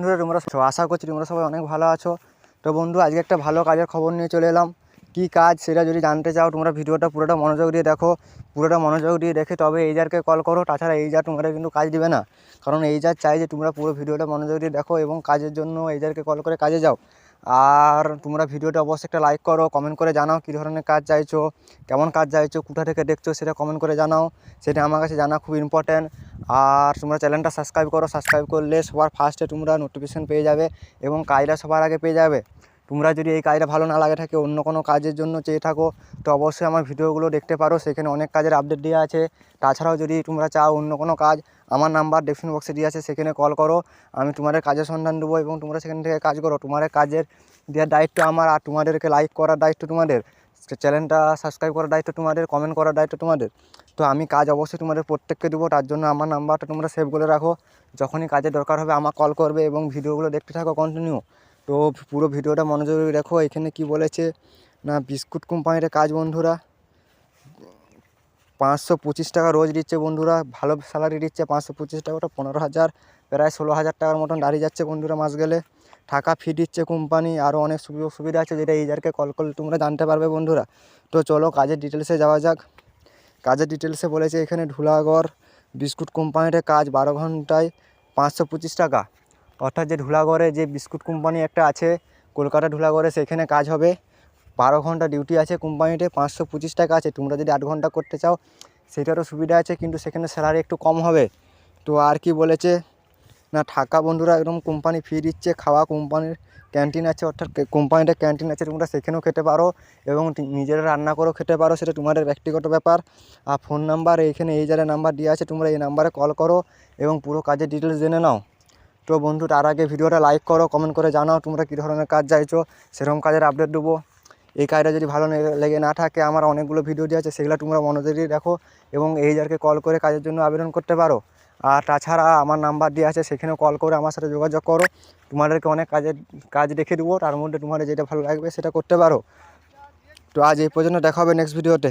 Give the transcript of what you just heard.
বন্ধুরা, তোমরা আশা করছি তোমরা সবাই অনেক ভালো আছো। তো বন্ধু, আজকে একটা ভালো কাজের খবর নিয়ে চলে এলাম। কী কাজ সেটা যদি জানতে চাও, তোমরা ভিডিওটা পুরোটা মনোযোগ দিয়ে দেখো। পুরোটা মনোযোগ দিয়ে দেখে তবে এইজারকে কল করো। তাছাড়া এইজার তোমরা কিন্তু কাজ দিবে না, কারণ এইজার চাই যে তোমরা পুরো ভিডিওটা মনোযোগ দিয়ে দেখো এবং কাজের জন্য এইজারকে কল করে কাজে যাও। আর তোমরা ভিডিওটা অবশ্যই একটা লাইক করো, কমেন্ট করে জানাও কী ধরনের কাজ চাইছো, কেমন কাজ চাইছো, কোথা থেকে দেখছো সেটা কমেন্ট করে জানাও। সেটা আমার কাছে জানা খুব ইম্পর্ট্যান্ট। আর তোমরা চ্যানেলটা সাবস্ক্রাইব করো, সাবস্ক্রাইব করলে সবার ফার্স্টে তোমরা নোটিফিকেশান পেয়ে যাবে এবং কাজটা সবার আগে পেয়ে যাবে। তোমরা যদি এই কাজটা ভালো না লাগে থাকে, অন্য কোনো কাজের জন্য চেয়ে থাকো, তো অবশ্যই আমার ভিডিওগুলো দেখতে পারো, সেখানে অনেক কাজের আপডেট দেওয়া আছে। তাছাড়াও যদি তোমরা চাও অন্য কোনো কাজ, আমার নাম্বার ডেসক্রিপশন বক্সে দেওয়া আছে, সেখানে কল করো, আমি তোমাদের কাজের সন্ধান দেবো এবং তোমরা সেখান থেকে কাজ করো। তোমাদের কাজের দেওয়ার দায়িত্ব আমার, আর তোমাদেরকে লাইক করার দায়িত্ব তোমাদের, চ্যানেলটা সাবস্ক্রাইব করার দায়িত্ব তোমাদের, কমেন্ট করার দায়িত্ব তোমাদের। তো আমি কাজ অবশ্যই তোমাদের প্রত্যেককে দেবো, তার জন্য আমার নাম্বারটা তোমরা সেভ করে রাখো। যখনই কাজের দরকার হবে আমার কল করবে এবং ভিডিওগুলো দেখতে থাকো কন্টিনিউ। তো পুরো ভিডিওটা মনোযোগ দিয়ে দেখো। এখানে কি বলেছে না, বিস্কুট কোম্পানির কাজ বন্ধুরা, 525 টাকা রোজ দিচ্ছে বন্ধুরা, ভালো স্যালারি দিচ্ছে। 525 টাকাটা 15,000, প্রায় 16,000 টাকার মতন দাঁড়িয়ে যাচ্ছে বন্ধুরা মাস গেলে। টাকা ফি দিচ্ছে কোম্পানি, আরও অনেক সুযোগ সুবিধা আছে যেটা এইজারকে কল করলে তোমরা জানতে পারবে বন্ধুরা। তো চলো কাজের ডিটেলসে যাওয়া যাক। কাজের ডিটেলসে বলেছে এখানে ধুলাগড় বিস্কুট কোম্পানিতে কাজ 12 ঘন্টায় 525 টাকা। অর্থাৎ যে ধুলাগড়ে যে বিস্কুট কোম্পানি একটা আছে কলকাতা ধুলাগড়ে, সেখানে কাজ হবে। 12 ঘন্টা ডিউটি আছে কোম্পানিতে, 525 টাকা আছে। তোমরা যদি 8 ঘন্টা করতে চাও সেটারও সুবিধা আছে, কিন্তু সেখানে স্যালারি একটু কম হবে। তো আর কি বলেছে না, থাকা বন্ধুরা একদম কোম্পানি ফি দিচ্ছে, খাওয়া কোম্পানির ক্যান্টিন আছে, অর্থাৎ কোম্পানিটা ক্যান্টিন আছে, তোমরা সেখানেও খেতে পারো এবং নিজেরা রান্না করেও খেতে পারো, সেটা তোমাদের ব্যক্তিগত ব্যাপার। আর ফোন নাম্বার এইখানে এই জায়গায় নাম্বার দেওয়া আছে, তোমরা এই নাম্বারে কল করো এবং পুরো কাজের ডিটেলস জেনে নাও। তো বন্ধু, তার আগে ভিডিওটা লাইক করো, কমেন্ট করে জানাও তোমরা কী ধরনের কাজ চাইছো, সেরকম কাজের আপডেট দেবো। এই কাজটা যদি ভালো লেগে না থাকে, আমার অনেকগুলো ভিডিও দেওয়া আছে, সেগুলো তোমরা মনোযোগ দিয়ে দেখো এবং এইজারকে কল করে কাজের জন্য আবেদন করতে পারো। আর তাছাড়া আমার নাম্বার দেওয়া আছে, সেখানেও কল করে আমার সাথে যোগাযোগ করো। তোমাদেরকে অনেক কাজ দেখে দেবো, তার মধ্যে তোমাদের যেটা ভালো লাগবে সেটা করতে পারো। তো আজ এই পর্যন্ত, দেখা হবে নেক্সট ভিডিওতে।